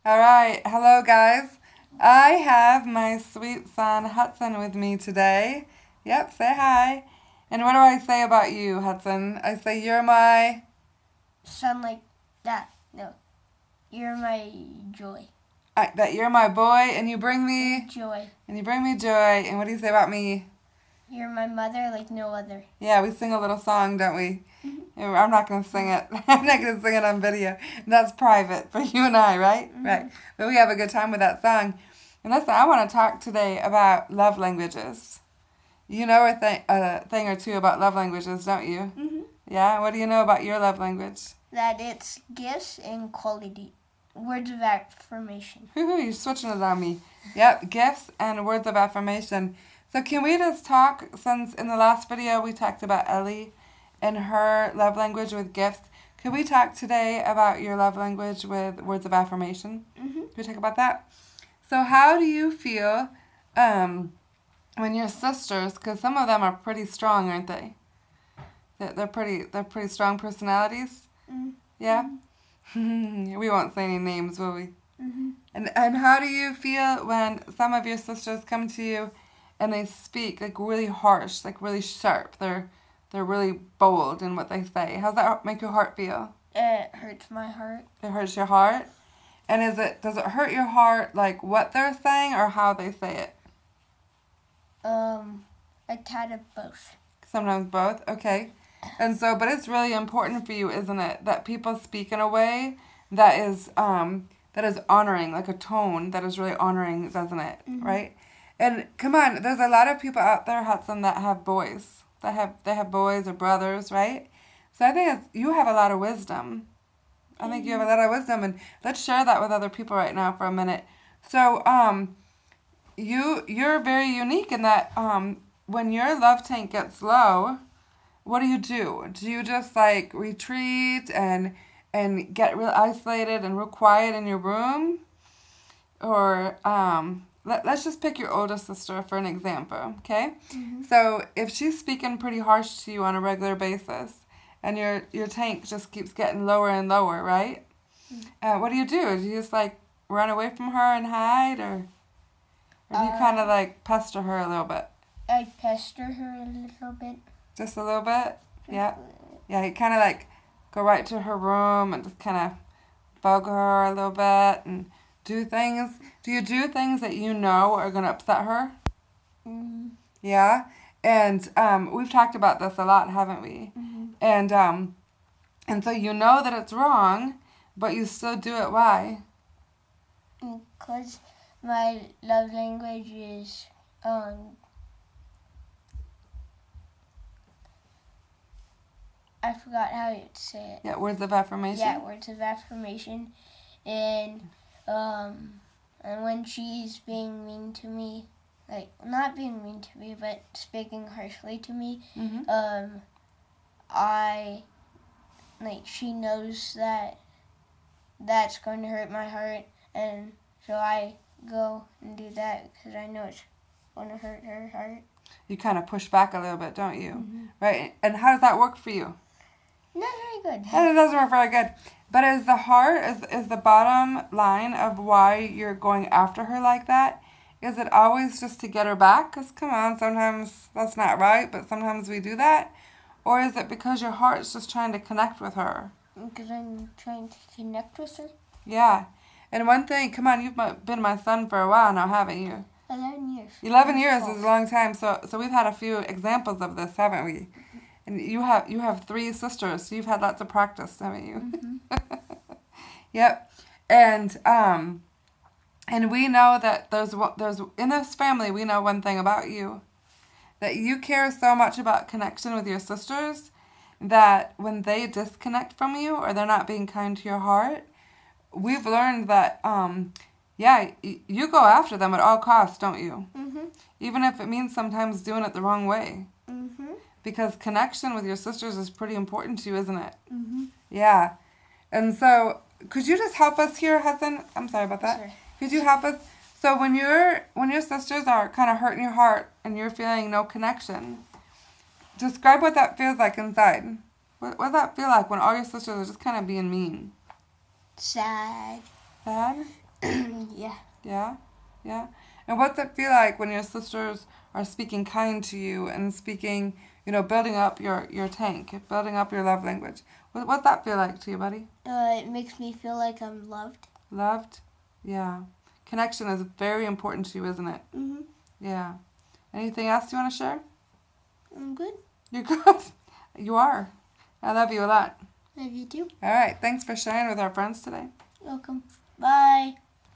All right. Hello, guys. I have my sweet son Hudson with me today. Yep, say hi. And what do I say about you, Hudson? I say you're my. Sound like that. No. You're my joy. That you're my boy, and you bring me. Joy. And you bring me joy. And what do you say about me? You're my mother like no other. Yeah, we sing a little song, don't we? I'm not going to sing it. I'm not going to sing it on video. That's private for you and I, right? Mm-hmm. Right. But we have a good time with that song. And listen, I want to talk today about love languages. You know a thing or two about love languages, don't you? Mm-hmm. Yeah? What do you know about your love language? That it's gifts and quality. Words of affirmation. You're switching it on me. Yep, gifts and words of affirmation. So can we just talk, since in the last video we talked about Ellie and her love language with gifts. Could we talk today about your love language with words of affirmation? Mm-hmm. Could we talk about that? So how do you feel when your sisters, because some of them are pretty strong, aren't they? They're pretty strong personalities. Mm-hmm. Yeah. We won't say any names, will we? Mm-hmm. And how do you feel when some of your sisters come to you and they speak like really harsh, like really sharp? They're really bold in what they say. How's that make your heart feel? It hurts my heart. It hurts your heart? And does it hurt your heart like what they're saying or how they say it? A tad of both. Sometimes both. Okay. And so, but it's really important for you, isn't it, that people speak in a way that is honoring, like a tone that is really honoring, doesn't it? Mm-hmm. Right? And come on, there's a lot of people out there, Hudson, that have boys. They have boys or brothers, right? So I think you have a lot of wisdom. I think you have a lot of wisdom, and let's share that with other people right now for a minute. So, you're very unique in that when your love tank gets low, what do? Do you just like retreat and get real isolated and real quiet in your room? Or let's just pick your oldest sister for an example, okay? Mm-hmm. So if she's speaking pretty harsh to you on a regular basis and your tank just keeps getting lower and lower, right? Mm-hmm. What do? Do you just like run away from her and hide, or do you kind of like pester her a little bit? I pester her a little bit. Just a little bit? Yeah. Yeah, you kind of like go right to her room and just kind of bug her a little bit and do things. Do you do things that you know are going to upset her? Mm-hmm. Yeah. And we've talked about this a lot, haven't we? Mm-hmm. And so you know that it's wrong, but you still do it. Why? Because my love language is I forgot how to say it. Yeah, words of affirmation. Yeah, words of affirmation, and when she's being mean to me, like not being mean to me, but speaking harshly to me, Mm-hmm. I she knows that that's going to hurt my heart, and so I go and do that because I know it's going to hurt her heart. You kind of push back a little bit, don't you? Mm-hmm. Right? And how does that work for you? Not very good. And it doesn't work very good. But is the heart, is the bottom line of why you're going after her like that? Is it always just to get her back? Because come on, sometimes that's not right, but sometimes we do that. Or is it because your heart's just trying to connect with her? Because I'm trying to connect with her. Yeah. And one thing, come on, you've been my son for a while now, haven't you? 11 years. 11 years is a long time. So we've had a few examples of this, haven't we? And you have 3 sisters, so you've had lots of practice, haven't you? Mm-hmm. Yep. And we know that there's in this family, we know one thing about you, that you care so much about connection with your sisters that when they disconnect from you or they're not being kind to your heart, we've learned that you go after them at all costs, don't you? Mm-hmm. Even if it means sometimes doing it the wrong way. Mm-hmm. Because connection with your sisters is pretty important to you, isn't it? Mm-hmm. Yeah. And so, could you just help us here, Hudson? I'm sorry about that. Sure. Could you help us? So when your sisters are kind of hurting your heart and you're feeling no connection, describe what that feels like inside. What does that feel like when all your sisters are just kind of being mean? Sad. Sad? Yeah. Yeah? Yeah? And what's it feel like when your sisters are speaking kind to you and speaking, building up your tank, building up your love language? What's that feel like to you, buddy? It makes me feel like I'm loved. Loved? Yeah. Connection is very important to you, isn't it? Mhm. Yeah. Anything else you want to share? I'm good. You're good. You are. I love you a lot. Love you too. All right. Thanks for sharing with our friends today. Welcome. Bye.